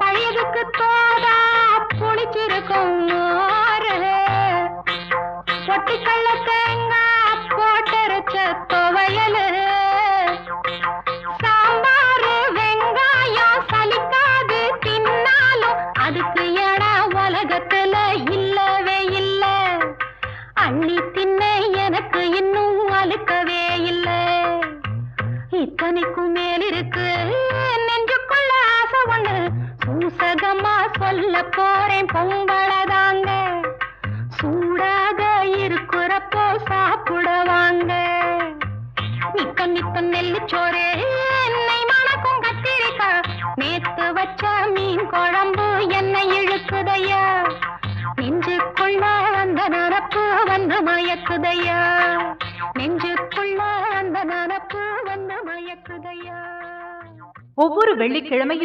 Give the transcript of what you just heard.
பழையதுக்கு தோதா புளிச்சிருக்கும் மோரு, பொட்டிக்கல்ல தேங்காய் போட்டரைச்ச துவையலு, சாம்பாரு வெங்காயம் சலிக்காது தின்னாலும் அதுக்கு இடம் உலகத்துல இல்லவே இல்ல. அள்ளி தின்ன எனக்கு இன்னும் அழுக்கவே இல்ல. இத்தனைக்கும் மேல் இருக்கு நெஞ்சுக்குள்ள ஆசை ஒண்ணு, சூசகமா சொல்ல போறேன் பொம்பளதாங்க. சூடாக இருக்கிறப்போ சாப்பிட வாங்க. நித்த நித்த நெல்லுச்சோறு என்னை மணக்கும் கத்திரிக்காய், நேத்து வச்ச மீன் குழம்பு என்னை இழுக்குதையா. நெஞ்சுக்குள்ள அந்த நனப்பு வந்து மயக்குதையா. நெஞ்சுக்குள்ள அந்த நனப்பு வந்து மயக்குதையா. ஒவ்வொரு வெள்ளிக்கிழமையும்